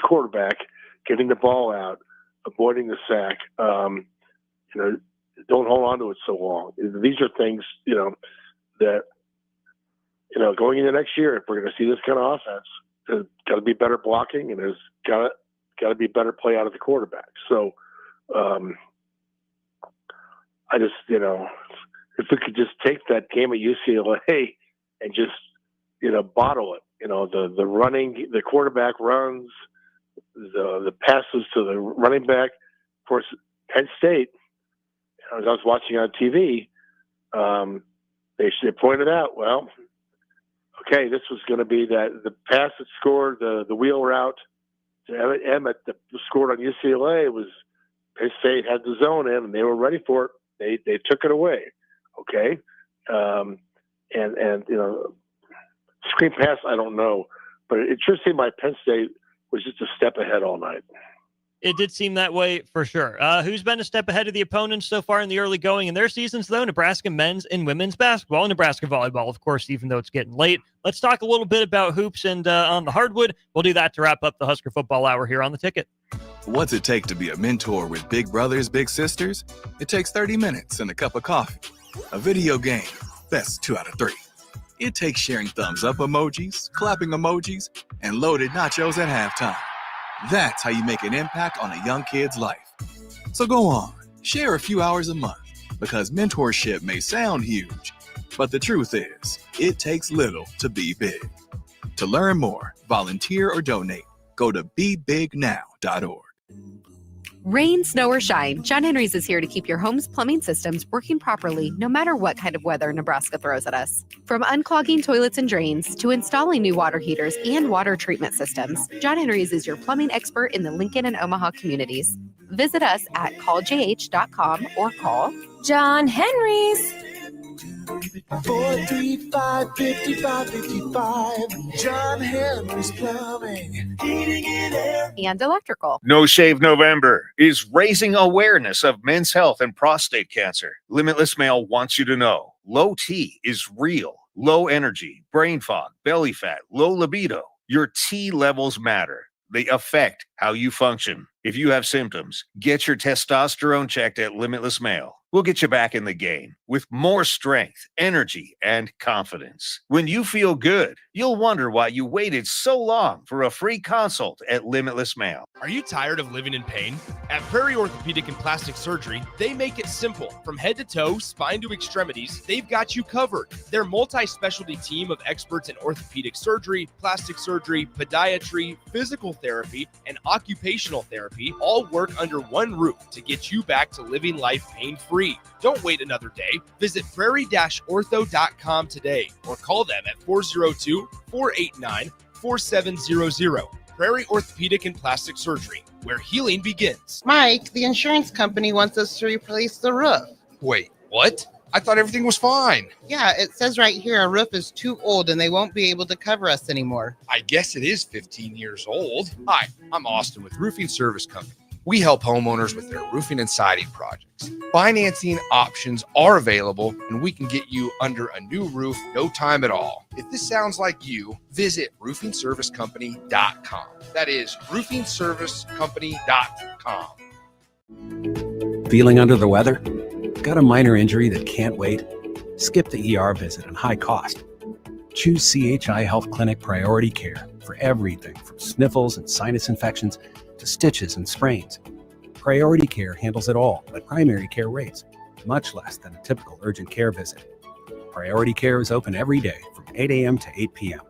quarterback, getting the ball out, avoiding the sack. Don't hold on to it so long. These are things, that, going into next year, if we're going to see this kind of offense, there's got to be better blocking and there's got to be better play out of the quarterback. So, I just, if we could just take that game at UCLA and just, bottle it, the running, the quarterback runs, the passes to the running back. Of course, Penn State, as I was watching on TV, they pointed out, well, okay, this was going to be that the pass that scored the wheel route to Emmett that scored on UCLA was Penn State had the zone in and they were ready for it. They took it away. Okay. And screen pass, I don't know, but it sure seemed like Penn State was just a step ahead all night. It did seem that way for sure. Who's been a step ahead of the opponents so far in the early going in their seasons, though? Nebraska men's and women's basketball, Nebraska volleyball, of course, even though it's getting late. Let's talk a little bit about hoops and on the hardwood. We'll do that to wrap up the Husker football hour here on The Ticket. What's it take to be a mentor with big brothers, big sisters? It takes 30 minutes and a cup of coffee. A video game, best 2 out of 3. It takes sharing thumbs up emojis, clapping emojis, and loaded nachos at halftime. That's how you make an impact on a young kid's life. So go on, share a few hours a month, because mentorship may sound huge, but the truth is, it takes little to be big. To learn more, volunteer, or donate, go to bebignow.org. Rain, snow, or shine, John Henry's is here to keep your home's plumbing systems working properly no matter what kind of weather Nebraska throws at us. From unclogging toilets and drains to installing new water heaters and water treatment systems, John Henry's is your plumbing expert in the Lincoln and Omaha communities. Visit us at calljh.com or call John Henry's. 435-5555. John Henry's Plumbing, Heating and Air, and Electrical. No Shave November is raising awareness of men's health and prostate cancer. Limitless Male wants you to know low T is real. Low energy, brain fog, belly fat, low libido. Your T levels matter. They affect how you function. If you have symptoms, get your testosterone checked at Limitless Male. We'll get you back in the game with more strength, energy, and confidence. When you feel good, you'll wonder why you waited so long for a free consult at Limitless Male. Are you tired of living in pain? At Prairie Orthopedic and Plastic Surgery, they make it simple. From head to toe, spine to extremities, they've got you covered. Their multi-specialty team of experts in orthopedic surgery, plastic surgery, podiatry, physical therapy, and occupational therapy all work under one roof to get you back to living life pain-free. Don't wait another day. Visit prairie-ortho.com today or call them at 402-489-4700. Prairie Orthopedic and Plastic Surgery, where healing begins. Mike, the insurance company wants us to replace the roof. Wait, what? I thought everything was fine. Yeah, it says right here our roof is too old and they won't be able to cover us anymore. I guess it is 15 years old. Hi, I'm Austin with Roofing Service Company. We help homeowners with their roofing and siding projects. Financing options are available, and we can get you under a new roof no time at all. If this sounds like you, visit roofingservicecompany.com. That is roofingservicecompany.com. Feeling under the weather? Got a minor injury that can't wait? Skip the ER visit and high cost. Choose CHI Health Clinic Priority Care for everything from sniffles and sinus infections to stitches and sprains. Priority Care handles it all at primary care rates, much less than a typical urgent care visit. Priority Care is open every day from 8 a.m. to 8 p.m.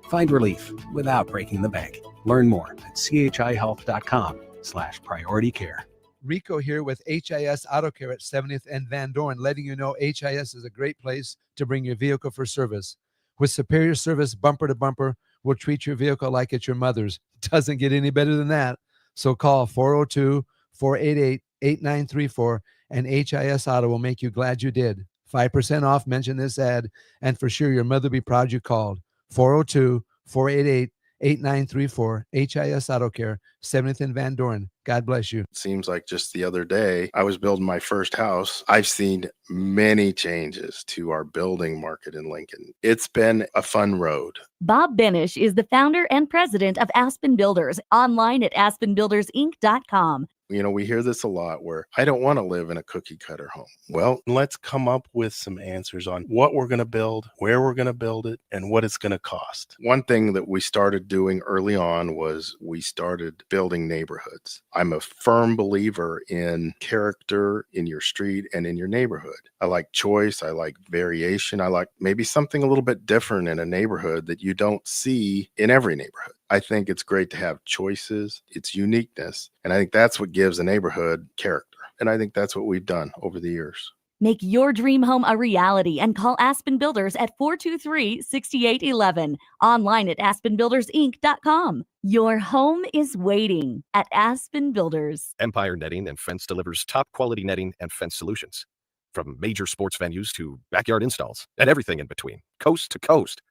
Find relief without breaking the bank. Learn more at chihealth.com/prioritycare. Rico here with HIS Auto Care at 70th and Van Dorn, letting you know HIS is a great place to bring your vehicle for service. With superior service bumper to bumper, we'll treat your vehicle like it's your mother's. Doesn't get any better than that. So call 402-488-8934 and HIS Auto will make you glad you did. 5% off, mention this ad, and for sure your mother will be proud you called. 402-488-8934, HIS Auto Care, 70th and Van Dorn. God bless you. Seems like just the other day, I was building my first house. I've seen many changes to our building market in Lincoln. It's been a fun road. Bob Benish is the founder and president of Aspen Builders, online at aspenbuildersinc.com. You know, we hear this a lot where I don't want to live in a cookie cutter home. Well, let's come up with some answers on what we're going to build, where we're going to build it, and what it's going to cost. One thing that we started doing early on was we started building neighborhoods. I'm a firm believer in character in your street and in your neighborhood. I like choice. I like variation. I like maybe something a little bit different in a neighborhood that you don't see in every neighborhood. I think it's great to have choices, its uniqueness, and I think that's what gives a neighborhood character. And I think that's what we've done over the years. Make your dream home a reality and call Aspen Builders at 423-6811. Online at aspenbuildersinc.com. Your home is waiting at Aspen Builders. Empire Netting and Fence delivers top quality netting and fence solutions. From major sports venues to backyard installs and everything in between, coast to coast.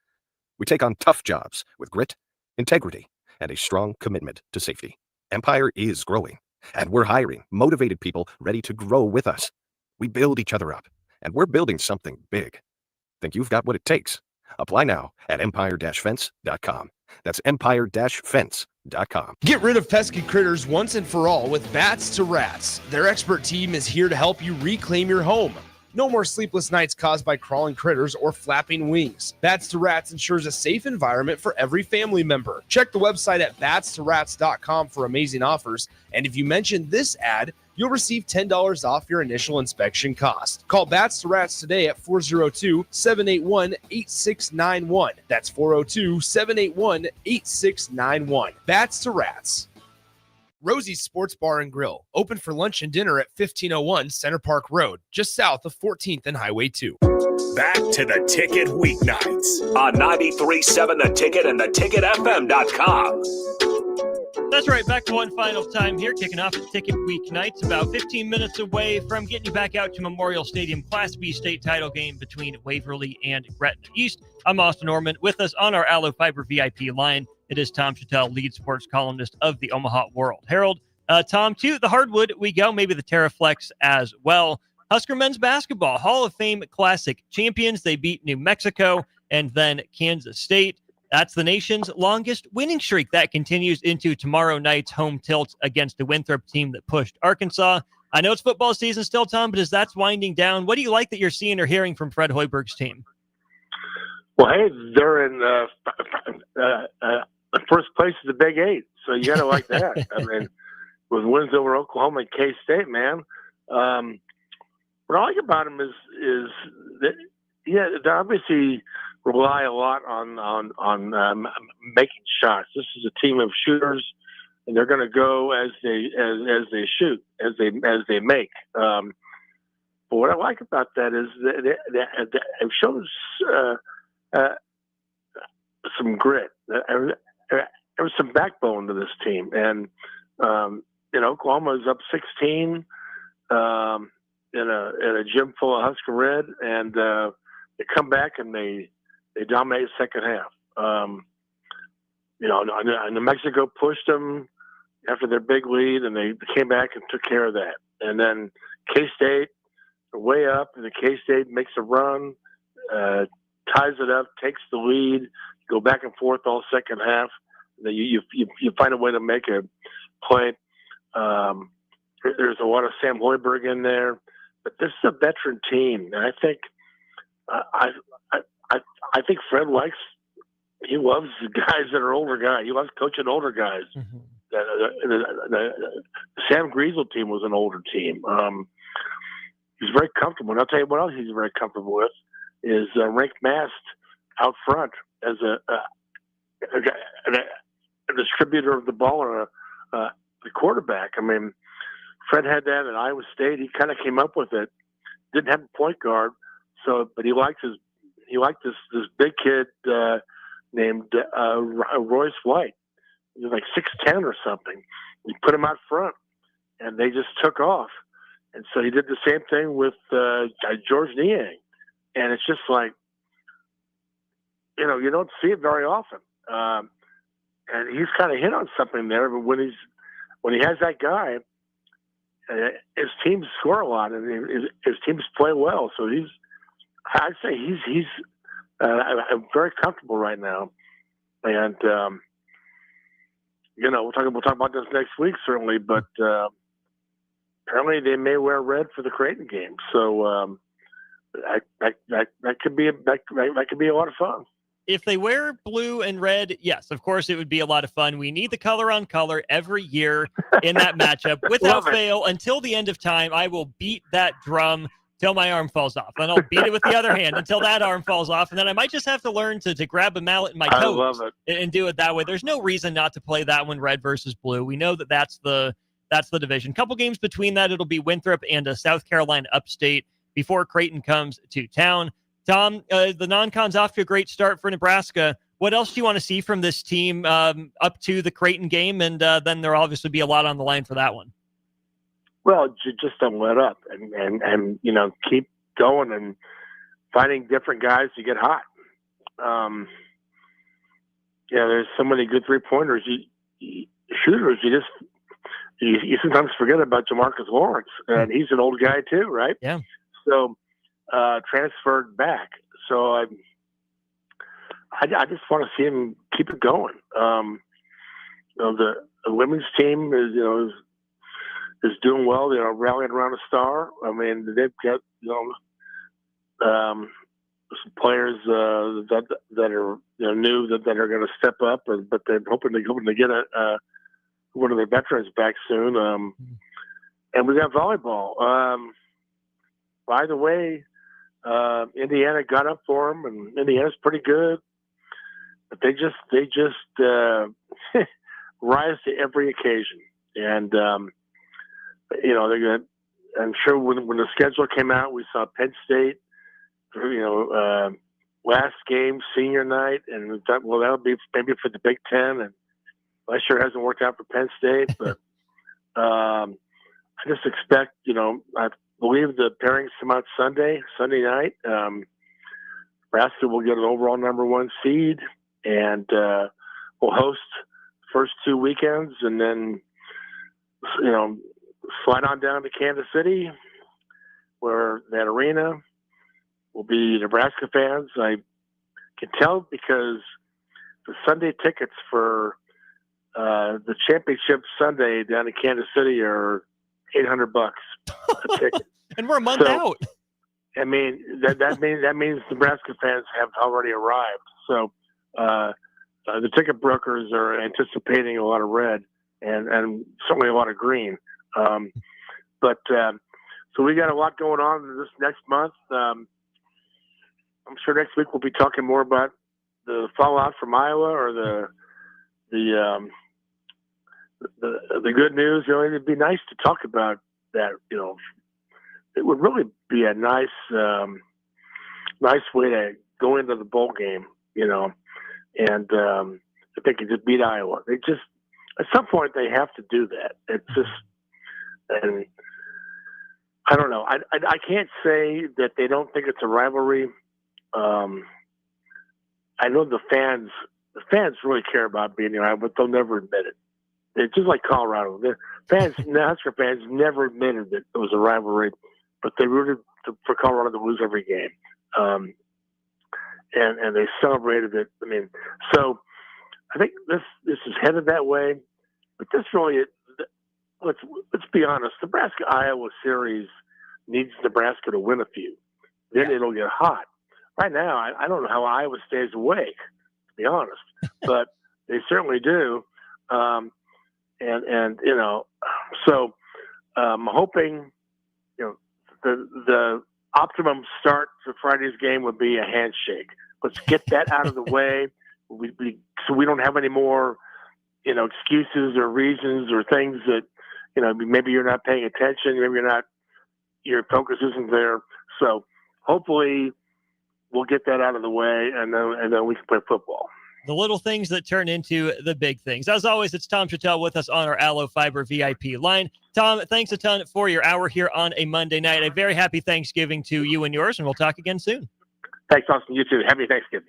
We take on tough jobs with grit, integrity, and a strong commitment to safety. Empire is growing, and we're hiring motivated people ready to grow with us. We build each other up, and we're building something big. Think you've got what it takes? Apply now at empire-fence.com. That's empire-fence.com. Get rid of pesky critters once and for all with Bats to Rats. Their expert team is here to help you reclaim your home. No more sleepless nights caused by crawling critters or flapping wings. Bats to Rats ensures a safe environment for every family member. Check the website at batstorats.com for amazing offers. And if you mention this ad, you'll receive $10 off your initial inspection cost. Call Bats to Rats today at 402-781-8691. That's 402-781-8691. Bats to Rats. Rosie's Sports Bar and Grill, open for lunch and dinner at 1501 Center Park Road, just south of 14th and Highway 2. Back to the Ticket weeknights on 93.7 The Ticket and theticketfm.com. That's right, back to one final time here, kicking off the Ticket weeknights, about 15 minutes away from getting you back out to Memorial Stadium Class B state title game between Waverly and Gretna East. I'm Austin Oerman. With us on our Allo Fiber VIP line, it is Tom Shatel, lead sports columnist of the Omaha World Herald. Tom, to the hardwood we go, maybe the Terraflex as well. Husker men's basketball, Hall of Fame Classic champions. They beat New Mexico and then Kansas State. That's the nation's longest winning streak. That continues into tomorrow night's home tilt against the Winthrop team that pushed Arkansas. I know it's football season still, Tom, but as that's winding down, what do you like that you're seeing or hearing from Fred Hoiberg's team? Well, hey, they're in first place is the Big Eight, so you got to like that. I mean, with wins over Oklahoma and K-State, man. What I like about them is that, yeah, they obviously rely a lot on making shots. This is a team of shooters, and they're going to go as they shoot, as they make. But what I like about that is that it shows some grit. There was some backbone to this team, and Oklahoma is up 16 in a gym full of Husker Red, and they come back and they dominate the second half. New Mexico pushed them after their big lead, and they came back and took care of that. And then K-State, way up, and the K-State makes a run, ties it up, takes the lead, go back and forth all second half. Then you find a way to make a play. There's a lot of Sam Hoiberg in there, but this is a veteran team, and I think I think Fred he loves guys that are older guys. He loves coaching older guys. Mm-hmm. The Sam Griesel team was an older team. He's very comfortable. And I'll tell you what else he's very comfortable with is Rick Mast out front as a distributor of the ball and the quarterback. I mean, Fred had that at Iowa State. He kind of came up with it. Didn't have a point guard, but he liked this big kid named Royce White. He was like 6'10" or something. He put him out front, and they just took off. And so he did the same thing with George Niang. And it's just like, you don't see it very often. And he's kind of hit on something there. But when he has that guy, his teams score a lot, and his teams play well. So I'd say he's very comfortable right now. And we'll talk about this next week certainly, but apparently they may wear red for the Creighton game. So that could be a lot of fun. If they wear blue and red, yes, of course it would be a lot of fun. We need the color on color every year in that matchup. Without fail, until the end of time, I will beat that drum till my arm falls off. Then I'll beat it with the other hand until that arm falls off. And then I might just have to learn to grab a mallet in my toes and do it that way. There's no reason not to play that one red versus blue. We know that's the division. Couple games between that, it'll be Winthrop and South Carolina Upstate before Creighton comes to town. Tom, the non-con's off to a great start for Nebraska. What else do you want to see from this team up to the Creighton game? And then there'll obviously be a lot on the line for that one. Well, just don't let up and keep going and finding different guys to get hot. There's so many good 3-pointers. Shooters, you sometimes forget about Jamarcus Lawrence, and he's an old guy too, right? Yeah. So transferred back. So I just want to see him keep it going. The women's team is doing well. Rallying around a star. I mean, they've got some players that are new that are going to step up, but they're hoping to get one of their veterans back soon. And we got volleyball. By the way, Indiana got up for them, and Indiana's pretty good, but they just rise to every occasion. And they're good. I'm sure when the schedule came out, we saw Penn State, last game, senior night, and we thought, well, that'll be maybe for the Big Ten, and that sure hasn't worked out for Penn State. But I just expect, I believe the pairings come out Sunday night. Nebraska will get an overall number 1 seed, and we'll host first 2 weekends, and then slide on down to Kansas City, where that arena will be Nebraska fans. I can tell because the Sunday tickets for the championship Sunday down in Kansas City are $800 a ticket. And we're a month out. I mean, that means Nebraska fans have already arrived. So the ticket brokers are anticipating a lot of red and certainly a lot of green. So we got a lot going on this next month. I'm sure next week we'll be talking more about the fallout from Iowa or the good news. It'd be nice to talk about that. It would really be a nice way to go into the bowl game. And if they could just beat Iowa, at some point they have to do that. It's just. And I don't know. I can't say that they don't think it's a rivalry. I know the fans really care about beating Iowa, but they'll never admit it. It's just like Colorado. The fans, Husker fans, never admitted that it was a rivalry, but they rooted for Colorado to lose every game, and they celebrated it. I mean, so I think this is headed that way. But this really, let's be honest. Nebraska-Iowa series needs Nebraska to win a few. Then it'll get hot. Right now, I don't know how Iowa stays awake, to be honest, but they certainly do. And you know, so I'm hoping, you know, the optimum start to Friday's game would be a handshake. Let's get that out of the way, so we don't have any more, you know, excuses or reasons or things that, you know, maybe you're not paying attention, maybe your focus isn't there. So hopefully we'll get that out of the way, and then we can play football. The little things that turn into the big things. As always, it's Tom Shatel with us on our Aloe Fiber VIP line. Tom, thanks a ton for your hour here on a Monday night. A very happy Thanksgiving to you and yours, and we'll talk again soon. Thanks, Austin. You too. Happy Thanksgiving.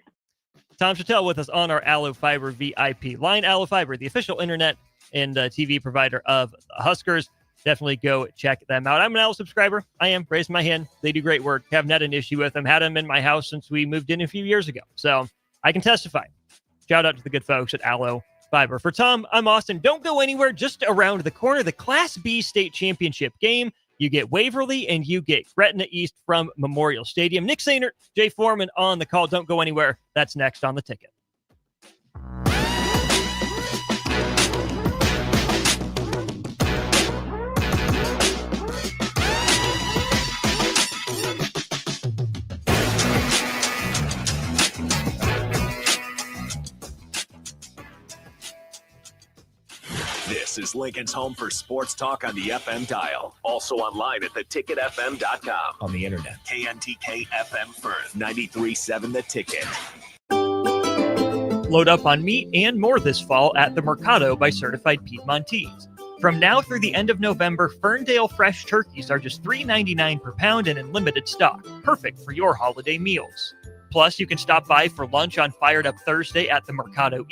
Tom Shatel with us on our Aloe Fiber VIP line. Aloe Fiber, the official internet and TV provider of the Huskers. Definitely go check them out. I'm an Aloe subscriber. I am. Raise my hand. They do great work. Haven't had an issue with them. Had them in my house since we moved in a few years ago. So I can testify. Shout out to the good folks at Aloe Fiber. For Tom, I'm Austin. Don't go anywhere. Just around the corner, the Class B state championship game. You get Waverly and you get Gretna East from Memorial Stadium. Nick Sainert, Jay Foreman on the call. Don't go anywhere. That's next on the ticket. This is Lincoln's home for sports talk on the FM dial. Also online at theticketfm.com. On the internet. KNTK FM Firth, 93.7 The Ticket. Load up on meat and more this fall at the Mercado by Certified Piedmontese. From now through the end of November, Ferndale fresh turkeys are just $3.99 per pound and in limited stock. Perfect for your holiday meals. Plus, you can stop by for lunch on Fired Up Thursday at the Mercado East.